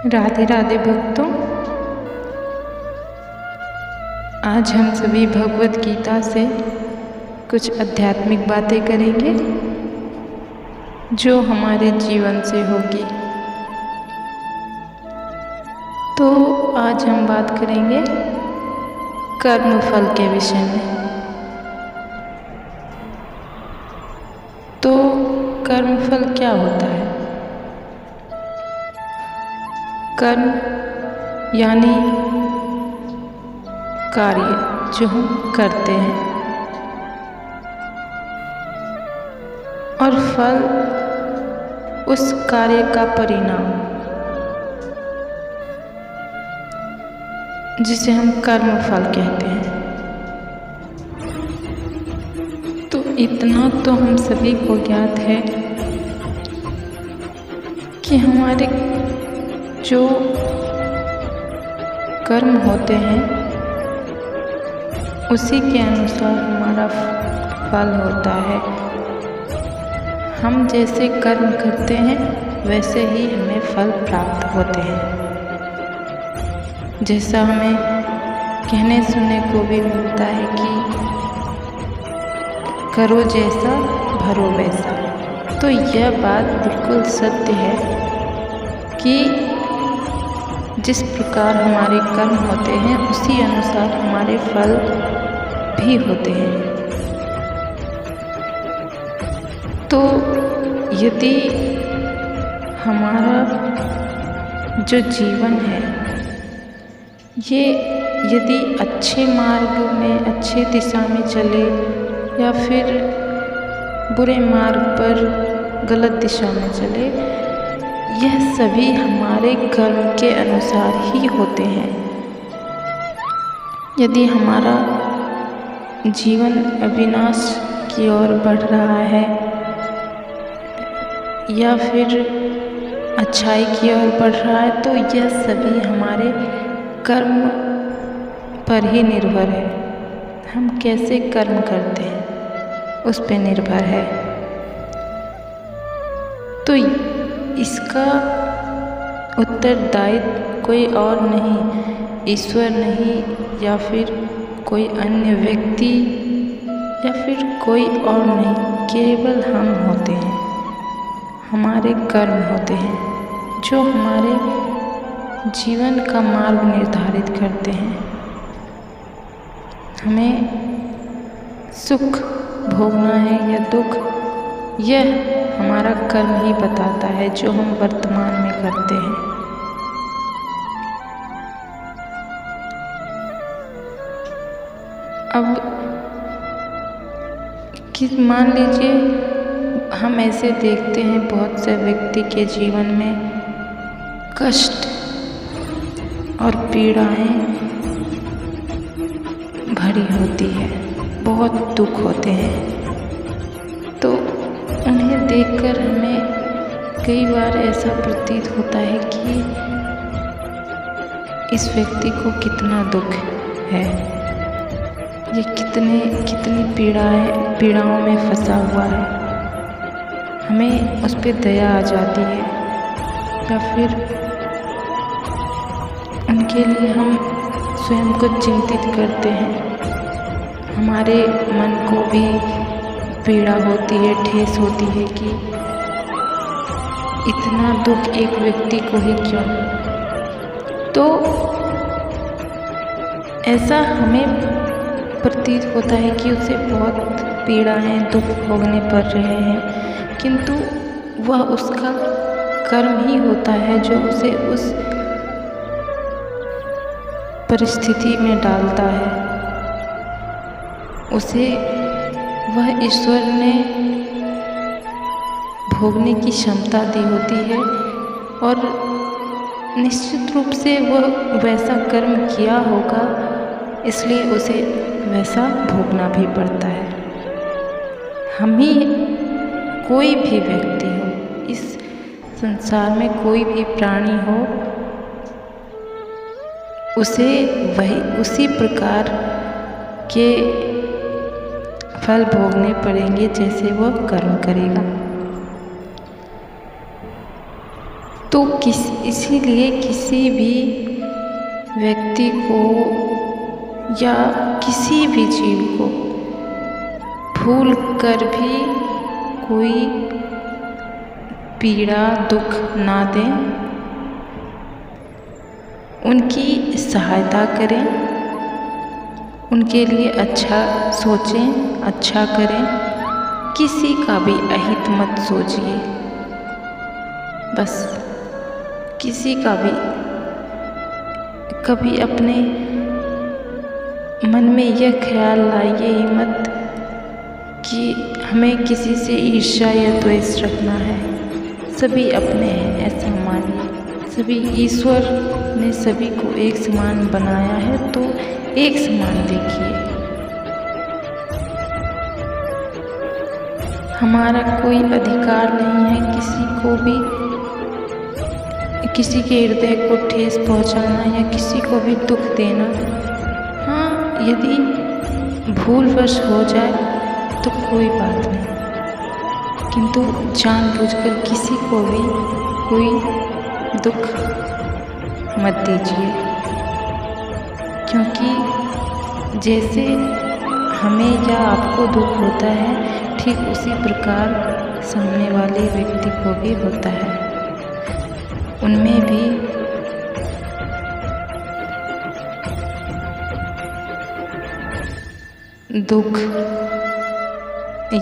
राधे राधे भक्तों, आज हम सभी भगवत गीता से कुछ आध्यात्मिक बातें करेंगे जो हमारे जीवन से होगी। तो आज हम बात करेंगे कर्म फल के विषय में। तो कर्म फल क्या होता है? कर्म यानी कार्य जो हम करते हैं, और फल उस कार्य का परिणाम जिसे हम कर्म फल कहते हैं। तो इतना तो हम सभी को ज्ञात है कि हमारे जो कर्म होते हैं उसी के अनुसार हमारा फल होता है। हम जैसे कर्म करते हैं वैसे ही हमें फल प्राप्त होते हैं। जैसा हमें कहने सुनने को भी मिलता है कि करो जैसा भरो वैसा। तो यह बात बिल्कुल सत्य है कि जिस प्रकार हमारे कर्म होते हैं उसी अनुसार हमारे फल भी होते हैं। तो यदि हमारा जो जीवन है ये यदि अच्छे मार्ग में, अच्छे दिशा में चले या फिर बुरे मार्ग पर, गलत दिशा में चले, यह सभी हमारे कर्म के अनुसार ही होते हैं। यदि हमारा जीवन अविनाश की ओर बढ़ रहा है या फिर अच्छाई की ओर बढ़ रहा है, तो यह सभी हमारे कर्म पर ही निर्भर है। हम कैसे कर्म करते हैं उस पर निर्भर है। तो इसका उत्तरदायित्व कोई और नहीं, ईश्वर नहीं, या फिर कोई अन्य व्यक्ति, या फिर कोई और नहीं, केवल हम होते हैं। हमारे कर्म होते हैं जो हमारे जीवन का मार्ग निर्धारित करते हैं। हमें सुख भोगना है या दुख, यह हमारा कर्म ही बताता है जो हम वर्तमान में करते हैं। अब मान लीजिए हम ऐसे देखते हैं बहुत से व्यक्ति के जीवन में कष्ट और पीड़ाएं भरी होती है, बहुत दुख होते हैं। तो उन्हें देखकर हमें कई बार ऐसा प्रतीत होता है कि इस व्यक्ति को कितना दुख है, ये कितनी पीड़ाओं में फंसा हुआ है। हमें उस पर दया आ जाती है, या फिर उनके लिए हम स्वयं को चिंतित करते हैं। हमारे मन को भी पीड़ा होती है, ठेस होती है कि इतना दुख एक व्यक्ति को ही क्यों। तो ऐसा हमें प्रतीत होता है कि उसे बहुत पीड़ाएं, दुख भोगने पड़ रहे हैं, किंतु वह उसका कर्म ही होता है जो उसे उस परिस्थिति में डालता है। उसे वह ईश्वर ने भोगने की क्षमता दी होती है, और निश्चित रूप से वह वैसा कर्म किया होगा, इसलिए उसे वैसा भोगना भी पड़ता है। हम ही, कोई भी व्यक्ति हो, इस संसार में कोई भी प्राणी हो, उसे उसी प्रकार के फल भोगने पड़ेंगे जैसे वह कर्म करेगा। तो इसीलिए किसी भी व्यक्ति को या किसी भी जीव को भूल कर भी कोई पीड़ा दुख ना दें, उनकी सहायता करें, उनके लिए अच्छा सोचें, अच्छा करें, किसी का भी अहित मत सोचिए। बस किसी का भी कभी अपने मन में यह ख्याल लाइए ही मत कि हमें किसी से ईर्ष्या या द्वेष रखना है। सभी अपने हैं, ऐसा मानिए। सभी ईश्वर ने सभी को एक समान बनाया है, तो एक समान देखिए। हमारा कोई अधिकार नहीं है किसी को भी, किसी के हृदय को ठेस पहुंचाना या किसी को भी दुख देना। हाँ, यदि भूलवश हो जाए तो कोई बात नहीं, किंतु जानबूझकर किसी को भी कोई दुख मत दीजिए, क्योंकि जैसे हमें या आपको दुख होता है, ठीक उसी प्रकार सामने वाले व्यक्ति को भी होता है। उनमें भी दुख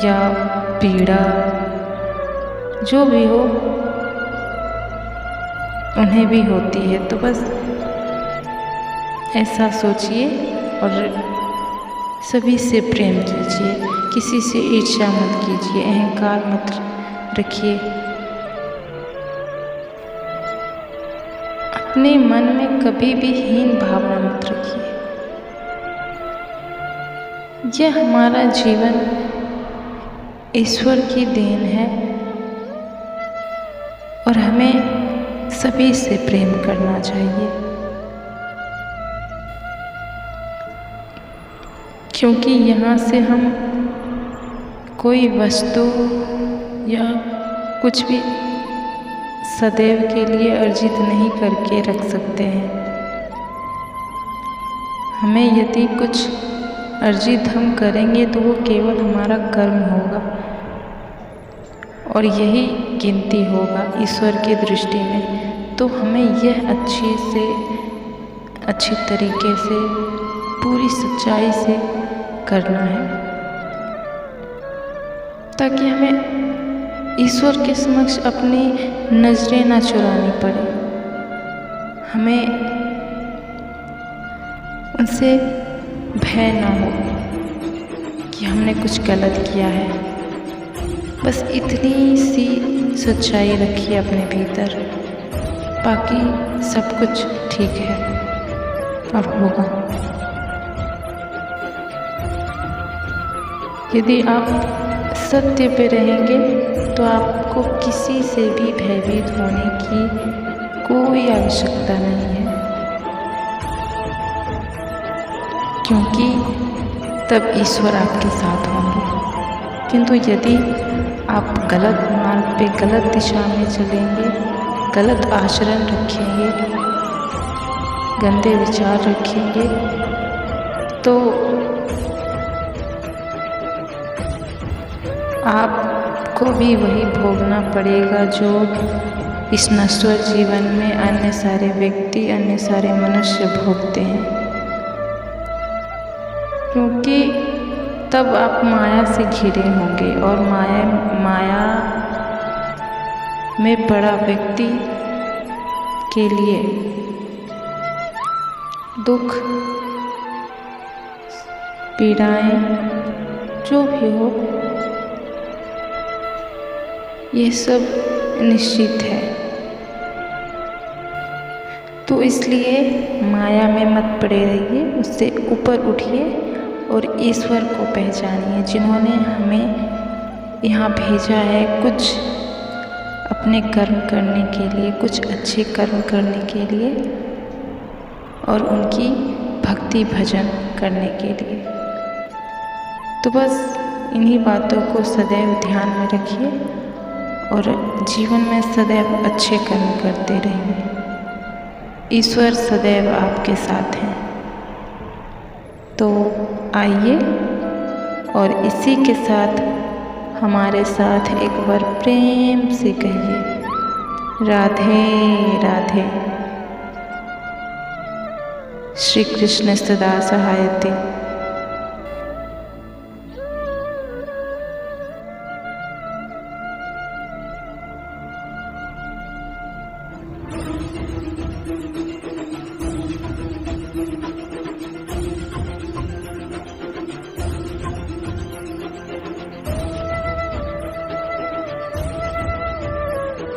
या पीड़ा जो भी हो, उन्हें भी होती है। तो बस ऐसा सोचिए और सभी से प्रेम कीजिए, किसी से ईर्ष्या मत कीजिए, अहंकार मत रखिए। अपने मन में कभी भी हीन भावना मत रखिए। यह हमारा जीवन ईश्वर की देन है और हमें सभी से प्रेम करना चाहिए, क्योंकि यहाँ से हम कोई वस्तु या कुछ भी सदैव के लिए अर्जित नहीं करके रख सकते हैं। हमें यदि कुछ अर्जित हम करेंगे तो वो केवल हमारा कर्म होगा और यही गिनती होगा ईश्वर की दृष्टि में। तो हमें यह अच्छी तरीके से पूरी सच्चाई से करना है, ताकि हमें ईश्वर के समक्ष अपनी नजरें ना चुरानी पड़े, हमें उनसे भय ना हो कि हमने कुछ गलत किया है। बस इतनी सी सच्चाई रखिए अपने भीतर, बाकी सब कुछ ठीक है और होगा। यदि आप सत्य पे रहेंगे तो आपको किसी से भी भयभीत होने की कोई आवश्यकता नहीं है, क्योंकि तब ईश्वर आपके साथ होंगे। किंतु यदि आप गलत मार्ग पे, गलत दिशा में चलेंगे, गलत आचरण रखेंगे, गंदे विचार रखेंगे, तो आपको भी वही भोगना पड़ेगा जो इस नश्वर जीवन में अन्य सारे व्यक्ति, अन्य सारे मनुष्य भोगते हैं। क्योंकि तब आप माया से घिरे होंगे और माया में पड़ा व्यक्ति के लिए दुख, पीड़ाएं जो भी हो, ये सब निश्चित है। तो इसलिए माया में मत पड़े रहिए, उससे ऊपर उठिए और ईश्वर को पहचानिए, जिन्होंने हमें यहाँ भेजा है कुछ अपने कर्म करने के लिए, कुछ अच्छे कर्म करने के लिए और उनकी भक्ति भजन करने के लिए। तो बस इन्हीं बातों को सदैव ध्यान में रखिए और जीवन में सदैव अच्छे कर्म करते रहिए। ईश्वर सदैव आपके साथ हैं। तो आइए और इसी के साथ हमारे साथ एक बार प्रेम से कहिए, राधे राधे। श्री कृष्ण सदा सहायते।